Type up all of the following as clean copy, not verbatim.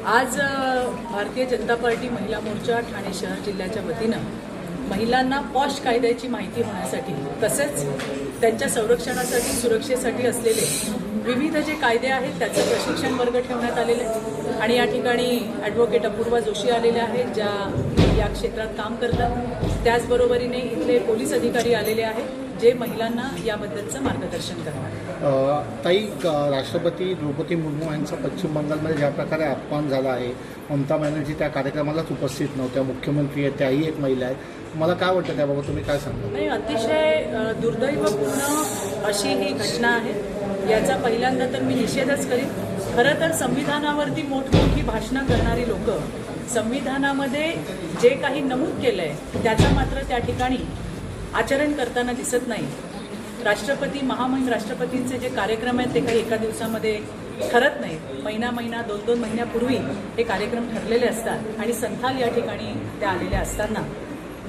आज भारतीय जनता पार्टी महिला मोर्चा ठाणे शहर जिल्ह्याच्या वतीनं महिलांना पॉश कायद्याची माहिती होण्यासाठी तसेच त्यांच्या संरक्षणासाठी सुरक्षेसाठी असलेले विविध जे कायदे आहेत त्याचे प्रशिक्षण वर्ग ठेवण्यात आलेले आणि या ठिकाणी ॲडव्होकेट अपूर्वा जोशी आलेले आहेत ज्या या क्षेत्रात काम करतात। त्याचबरोबरीने इथले पोलीस अधिकारी आलेले आहेत जे महिलांना याबद्दलचं मार्गदर्शन करणार। ताई, राष्ट्रपती द्रौपदी मुर्मू यांचा पश्चिम बंगालमध्ये ज्या प्रकारे अपमान झाला आहे, ममता बॅनर्जी त्या कार्यक्रमालाच उपस्थित नव्हत्या, मुख्यमंत्री आहेत त्याही एक महिला आहेत, मला काय वाटतं त्याबाबत तुम्ही काय सांगा? नाही, अतिशय दुर्दैवपूर्ण अशी ही घटना आहे। याचा पहिल्यांदा तर मी निषेधच करीन। खरं तर संविधानावरती मोठमोठी भाषणं करणारी लोक संविधानामध्ये जे काही नमूद केलंय त्याचं मात्र त्या ठिकाणी आचरण करताना दिसत नाही। राष्ट्रपती महामहिम राष्ट्रपतींचे जे कार्यक्रम आहेत ते काही एका दिवसामध्ये ठरत नाहीत। महिना 2-2 महिन्यापूर्वी हे कार्यक्रम ठरलेले असतात आणि संथाल या ठिकाणी त्या आलेल्या असताना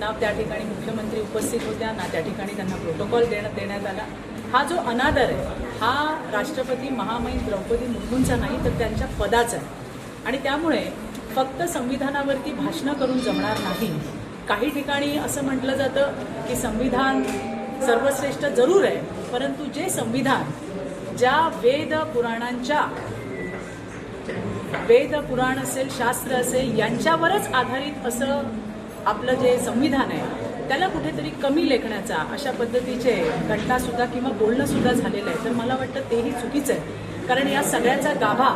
ना त्या ठिकाणी मुख्यमंत्री उपस्थित होत्या ना त्या ठिकाणी त्यांना प्रोटोकॉल देण्यात आला। हा जो अनादर आहे हा राष्ट्रपती महामहिम द्रौपदी मुर्मूंचा नाही तर त्यांच्या पदाचा आहे आणि त्यामुळे फक्त संविधानावरती भाषणं करून जमणार नाही। काही ठिकाणी असं म्हटलं जातं की संविधान सर्वश्रेष्ठ जरूर आहे, परंतु जे संविधान ज्या वेद पुराण असेल, शास्त्र असेल यांच्यावरच आधारित असं आपलं जे संविधान आहे त्याला कुठेतरी कमी लेखण्याचा अशा पद्धतीचे घटनासुद्धा किंवा बोलणंसुद्धा झालेलं आहे। तर मला वाटतं तेही चुकीचं आहे, कारण या सगळ्याचा गाभा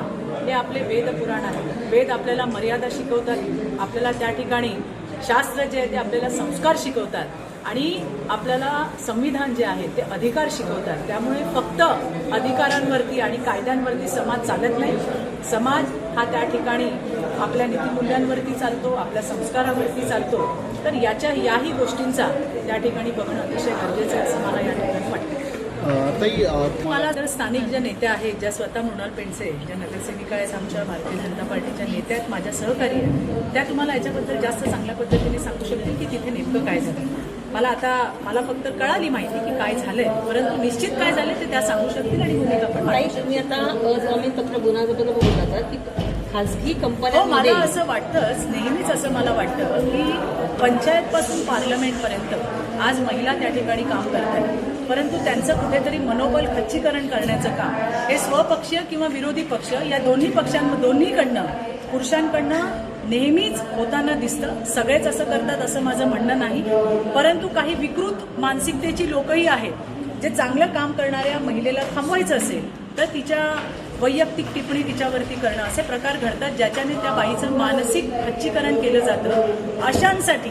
हे आपले वेद पुराण आहे। वेद आपल्याला मर्यादा शिकवतात, आपल्याला त्या ठिकाणी शास्त्र जे आहे ते आपल्याला संस्कार शिकवतात आणि आपल्याला संविधान जे आहे ते अधिकार शिकवतात। त्यामुळे फक्त अधिकारांवरती आणि कायद्यांवरती समाज चालत नाही। समाज हा त्या ठिकाणी आपल्या नीतिमूल्यांवरती चालतो, आपल्या संस्कारावरती चालतो। तर याही गोष्टींचा त्या ठिकाणी बघणं अतिशय गरजेचं आहे असं मला या ठिकाणी वाटतं। मला जर स्थानिक ज्या नेत्या आहेत, ज्या स्वतः मृणाल पेंडसे ज्या नगरसेविका आहेत, आमच्या भारतीय जनता पार्टीच्या नेत्या आहेत, माझ्या सहकारी आहेत, त्या तुम्हाला याच्याबद्दल जास्त चांगल्या पद्धतीने सांगू शकतील की तिथे नेमकं काय झालं। मला फक्त कळाली माहिती की काय झालंय, परंतु निश्चित काय झाले ते त्या सांगू शकतील आणि भूमिका पण। तुम्ही आता अजामीनपत्र गुन्ह्याबद्दल बोलत की खासगी कंपन्या, मला असं वाटतंच, नेहमीच असं मला वाटतं की पंचायतपासून पार्लमेंटपर्यंत आज महिला त्या ठिकाणी काम करत आहेत, परंतु त्यांचं कुठेतरी मनोबल खच्चीकरण करण्याचं काम हे स्वपक्षीय किंवा विरोधी पक्ष या दोन्हीकडनं पुरुषांकडनं नेहमीच होताना दिसतं। सगळेच असं करतात असं माझं म्हणणं नाही, परंतु काही विकृत मानसिकतेची लोकही आहेत जे चांगलं काम करणाऱ्या महिलेला थांबवायचं असेल तर तिच्या वैयक्तिक टिप्पणी तिच्यावरती करणं असे प्रकार घडतात ज्याच्याने त्या बाईचं मानसिक खच्चीकरण केलं जातं। अशांसाठी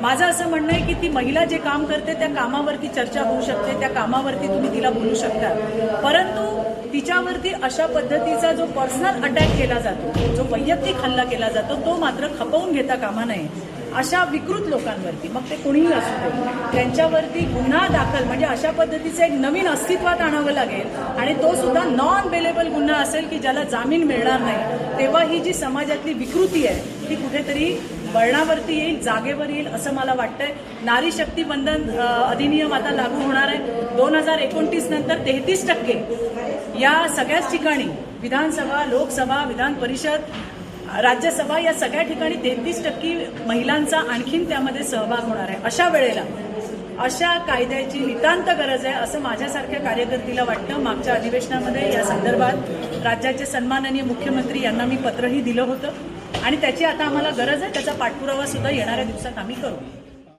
माझं असं म्हणणं आहे की ती महिला जे काम करते त्या कामावरती चर्चा होऊ शकते, त्या कामावरती तुम्ही तिला बोलू शकता, परंतु तिच्यावरती अशा पद्धतीचा जो पर्सनल अटॅक केला जातो, जो वैयक्तिक हल्ला केला जातो तो मात्र खपवून घेता कामा नये। अशा विकृत लोकांवरती मग ते कुणीही असू दे त्यांच्यावरती गुन्हा दाखल म्हणजे अशा पद्धतीचं एक नवीन अस्तित्वात आणावं लागेल आणि तो सुद्धा नॉन बेलेबल गुन्हा असेल की ज्याला जामीन मिळणार नाही। तेव्हा ही जी समाजातली विकृती आहे ती कुठेतरी वळणावरती येईल, जागेवर येईल असं मला वाटतंय। नारी शक्ती बंधन अधिनियम आता लागू होणार आहे 2029 नंतर 33% या सगळ्याच ठिकाणी विधानसभा, लोकसभा, विधान परिषद, राज्यसभा या सगळ्या ठिकाणी 33% महिलांचा आणखीन त्यामध्ये सहभाग होणार आहे। अशा वेळेला अशा कायद्याची नितांत गरज आहे असं माझ्यासारख्या कार्यकर्तीला वाटतं। मागच्या अधिवेशनामध्ये या संदर्भात राज्याचे सन्माननीय मुख्यमंत्री यांना मी पत्रही दिलं होतं आणि त्याची आता आम्हाला गरज आहे। त्याचा पाठपुरावा सुद्धा येणाऱ्या दिवसात आम्ही करू।